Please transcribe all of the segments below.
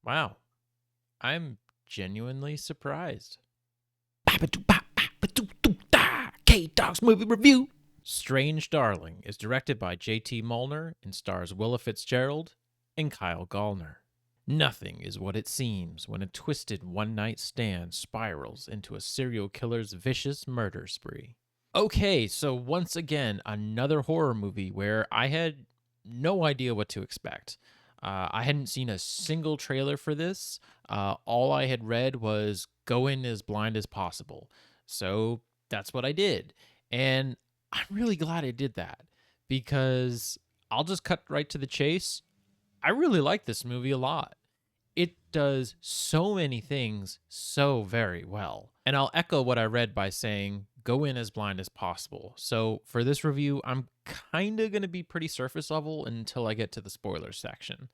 Wow, I'm genuinely surprised. K-Dog's movie review. Strange Darling is directed by J.T. Molnar and stars Willa Fitzgerald and Kyle Gallner. Nothing is what it seems when a twisted one night stand spirals into a serial killer's vicious murder spree. Okay, so once again, another horror movie where I had no idea what to expect. I hadn't seen a single trailer for this. All I had read was go in as blind as possible. So that's what I did. And I'm really glad I did that because I'll just cut right to the chase. I really like this movie a lot. It does so many things so very well. And I'll echo what I read by saying go in as blind as possible. So for this review, I'm kind of going to be pretty surface level until I get to the spoilers section.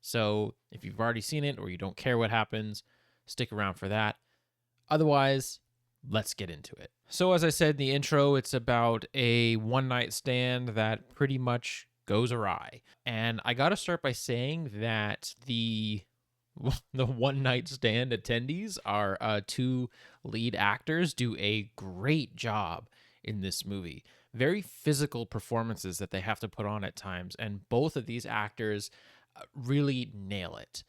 So if you've already seen it or you don't care what happens, stick around for that. Otherwise, let's get into it. So, as I said in the intro, it's about a one night stand that pretty much goes awry. And I got to start by saying that the one night stand attendees, our two lead actors, do a great job in this movie. Very physical performances that they have to put on at times, and both of these actors really nail it.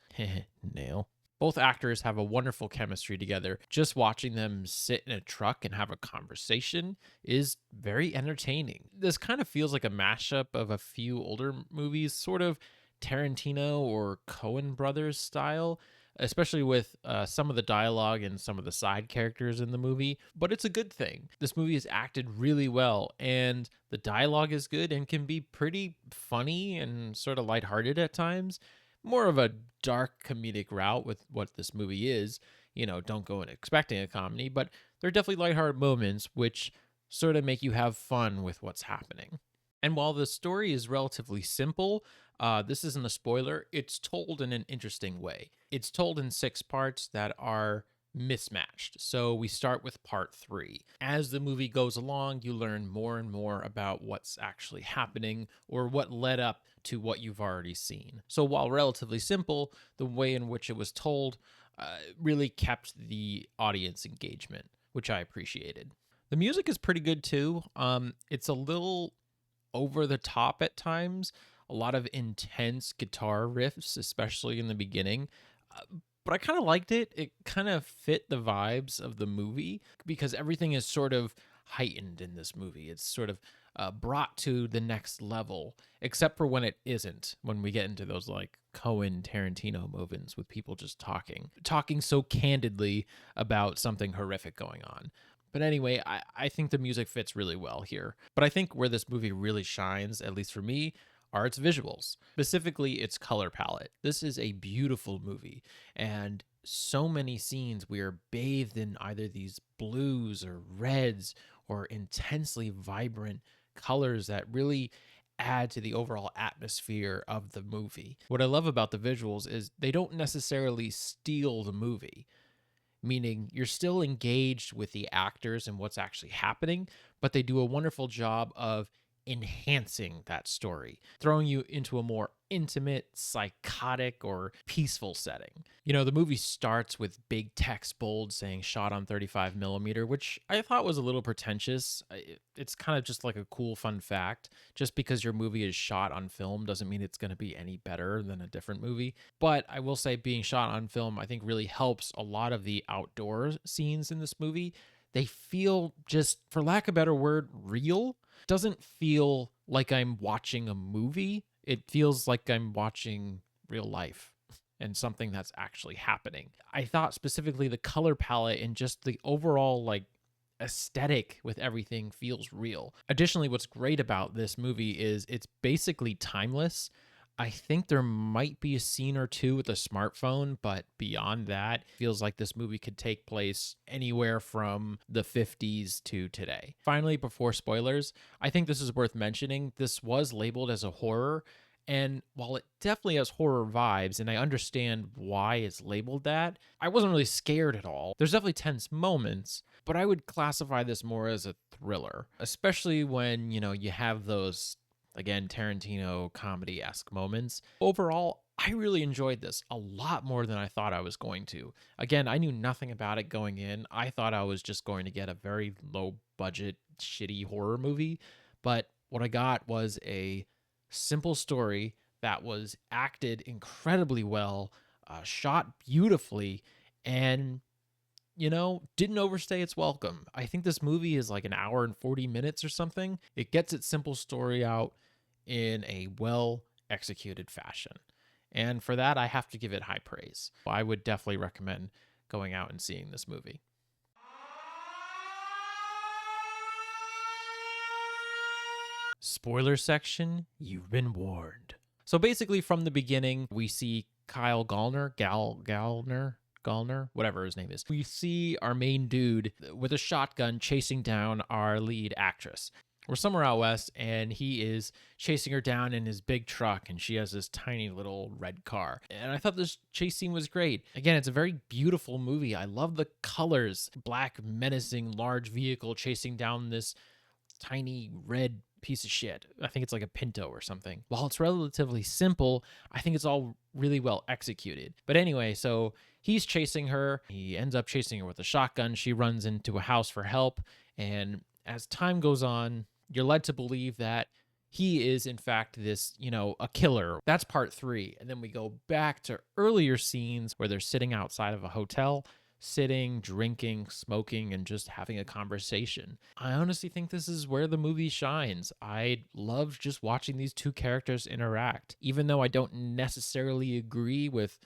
Nail. Both actors have a wonderful chemistry together. Just watching them sit in a truck and have a conversation is very entertaining. This kind of feels like a mashup of a few older movies, sort of Tarantino or Coen Brothers style, especially with some of the dialogue and some of the side characters in the movie. But it's a good thing. This movie is acted really well, and the dialogue is good and can be pretty funny and sort of lighthearted at times. More of a dark comedic route with what this movie is. You know, don't go in expecting a comedy, but there are definitely lighthearted moments which sort of make you have fun with what's happening. And while the story is relatively simple, this isn't a spoiler, it's told in an interesting way. It's told in 6 parts that are mismatched. So we start with part 3. As the movie goes along, you learn more and more about what's actually happening or what led up to what you've already seen. So while relatively simple, the way in which it was told really kept the audience engagement, which I appreciated. The music is pretty good too. It's a little over the top at times, a lot of intense guitar riffs, especially in the beginning. But I kind of liked it. It kind of fit the vibes of the movie because everything is sort of heightened in this movie. It's sort of brought to the next level, except for when it isn't, when we get into those like Coen Tarantino moments with people just talking so candidly about something horrific going on. But anyway, I think the music fits really well here. But I think where this movie really shines, at least for me, are its visuals, specifically its color palette. This is a beautiful movie, and so many scenes we are bathed in either these blues or reds or intensely vibrant colors that really add to the overall atmosphere of the movie. What I love about the visuals is they don't necessarily steal the movie, meaning you're still engaged with the actors and what's actually happening, but they do a wonderful job of enhancing that story, throwing you into a more intimate, psychotic, or peaceful setting. You know, the movie starts with big text bold saying shot on 35 millimeter, which I thought was a little pretentious. It's kind of just like a cool fun fact. Just because your movie is shot on film doesn't mean it's going to be any better than a different movie. But I will say being shot on film, I think really helps a lot of the outdoor scenes in this movie. They feel just, for lack of a better word, real. Doesn't feel like I'm watching a movie. It feels like I'm watching real life and something that's actually happening. I thought specifically the color palette and just the overall like aesthetic with everything feels real. Additionally, what's great about this movie is it's basically timeless. I think there might be a scene or two with a smartphone, but beyond that, it feels like this movie could take place anywhere from the 50s to today. Finally, before spoilers, I think this is worth mentioning. This was labeled as a horror, and while it definitely has horror vibes, and I understand why it's labeled that, I wasn't really scared at all. There's definitely tense moments, but I would classify this more as a thriller, especially when, you know, you have those again, Tarantino comedy esque moments. Overall, I really enjoyed this a lot more than I thought I was going to. Again, I knew nothing about it going in. I thought I was just going to get a very low budget, shitty horror movie. But what I got was a simple story that was acted incredibly well, shot beautifully, and didn't overstay its welcome. I think this movie is like an hour and 40 minutes or something. It gets its simple story out in a well executed fashion. And for that, I have to give it high praise. I would definitely recommend going out and seeing this movie. Spoiler section, you've been warned. So basically, from the beginning, we see Kyle Gallner, whatever his name is. We see our main dude with a shotgun chasing down our lead actress. We're somewhere out west, and he is chasing her down in his big truck, and she has this tiny little red car. And I thought this chase scene was great. Again, it's a very beautiful movie. I love the colors. Black, menacing, large vehicle chasing down this tiny red piece of shit. I think it's like a Pinto or something. While it's relatively simple, I think it's all really well executed. But anyway, so he's chasing her. He ends up chasing her with a shotgun. She runs into a house for help. And as time goes on, you're led to believe that he is, in fact, this, a killer. That's part 3. And then we go back to earlier scenes where they're sitting outside of a hotel, sitting, drinking, smoking, and just having a conversation. I honestly think this is where the movie shines. I love just watching these two characters interact. Even though I don't necessarily agree with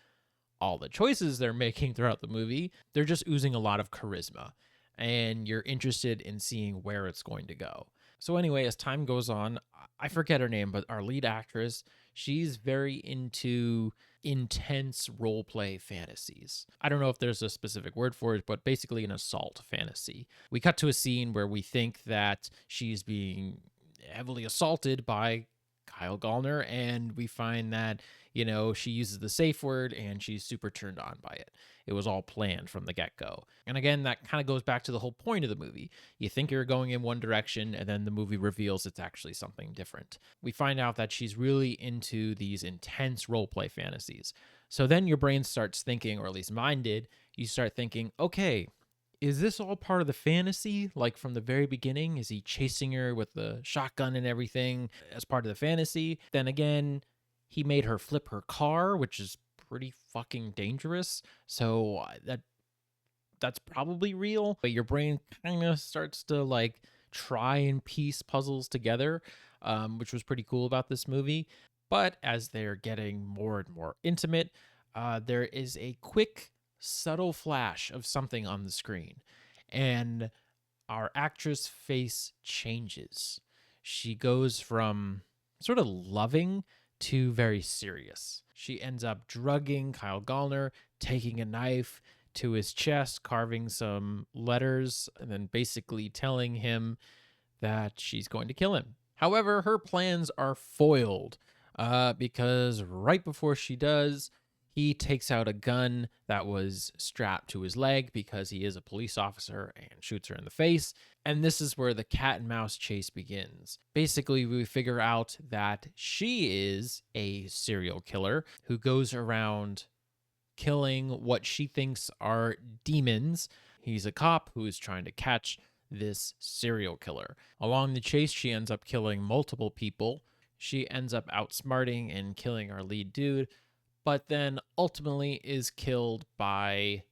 all the choices they're making throughout the movie, they're just oozing a lot of charisma. And you're interested in seeing where it's going to go. So anyway, as time goes on, I forget her name, but our lead actress, she's very into intense role play fantasies. I don't know if there's a specific word for it, but basically an assault fantasy. We cut to a scene where we think that she's being heavily assaulted by Kyle Gallner, and we find that, she uses the safe word and she's super turned on by it. It was all planned from the get-go. And again, that kind of goes back to the whole point of the movie. You think you're going in one direction, and then the movie reveals it's actually something different. We find out that she's really into these intense roleplay fantasies. So then your brain starts thinking, or at least mine did, you start thinking, okay, is this all part of the fantasy? Like from the very beginning, is he chasing her with the shotgun and everything as part of the fantasy? Then again, he made her flip her car, which is pretty fucking dangerous. So that's probably real. But your brain kind of starts to like try and piece puzzles together, which was pretty cool about this movie. But as they're getting more and more intimate, there is a quick, subtle flash of something on the screen. And our actress' face changes. She goes from sort of loving to very serious. She ends up drugging Kyle Gallner, taking a knife to his chest, carving some letters, and then basically telling him that she's going to kill him. However, her plans are foiled because right before she does, he takes out a gun that was strapped to his leg because he is a police officer and shoots her in the face. And this is where the cat and mouse chase begins. Basically, we figure out that she is a serial killer who goes around killing what she thinks are demons. He's a cop who is trying to catch this serial killer. Along the chase, she ends up killing multiple people. She ends up outsmarting and killing our lead dude, but then ultimately is killed by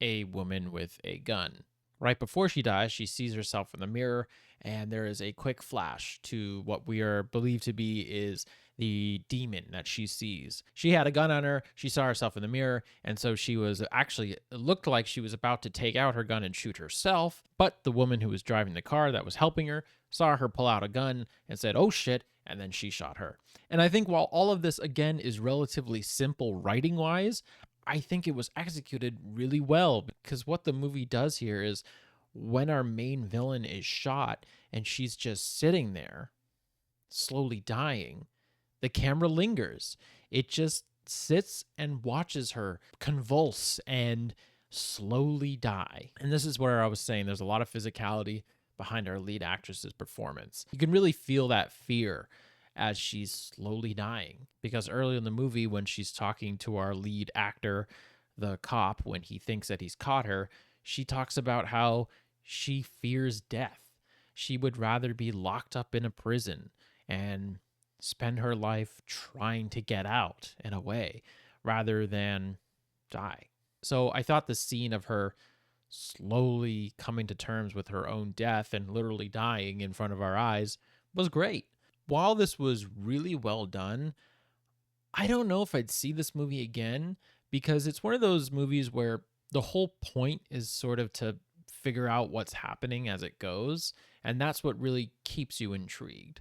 a woman with a gun. Right before she dies, she sees herself in the mirror, and there is a quick flash to what we are believed to be is the demon that she sees. She had a gun on her, she saw herself in the mirror, and so she was actually, it looked like she was about to take out her gun and shoot herself, but the woman who was driving the car that was helping her saw her pull out a gun and said, "Oh shit," and then she shot her. And I think while all of this, again, is relatively simple writing-wise, I think it was executed really well, because what the movie does here is when our main villain is shot and she's just sitting there, slowly dying, the camera lingers. It just sits and watches her convulse and slowly die. And this is where I was saying there's a lot of physicality behind our lead actress's performance. You can really feel that fear as she's slowly dying. Because early in the movie, when she's talking to our lead actor, the cop, when he thinks that he's caught her, she talks about how she fears death. She would rather be locked up in a prison and spend her life trying to get out in a way rather than die. So I thought the scene of her slowly coming to terms with her own death and literally dying in front of our eyes was great. While this was really well done, I don't know if I'd see this movie again because it's one of those movies where the whole point is sort of to figure out what's happening as it goes. And that's what really keeps you intrigued.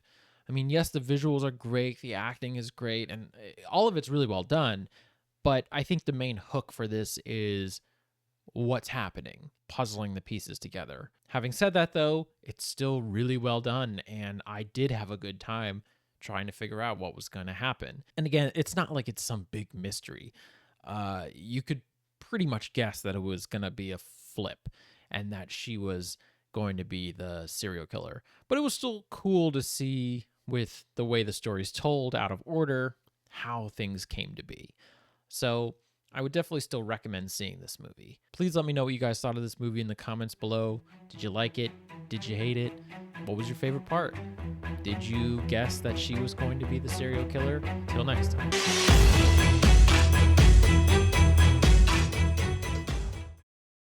I mean, yes, the visuals are great, the acting is great, and all of it's really well done. But I think the main hook for this is what's happening, puzzling the pieces together. Having said that, though, it's still really well done, and I did have a good time trying to figure out what was going to happen. And again, it's not like it's some big mystery. You could pretty much guess that it was going to be a flip and that she was going to be the serial killer. But it was still cool to see, with the way the story's told out of order, how things came to be. So I would definitely still recommend seeing this movie. Please let me know what you guys thought of this movie in the comments below. Did you like it? Did you hate it? What was your favorite part? Did you guess that she was going to be the serial killer? Till next time.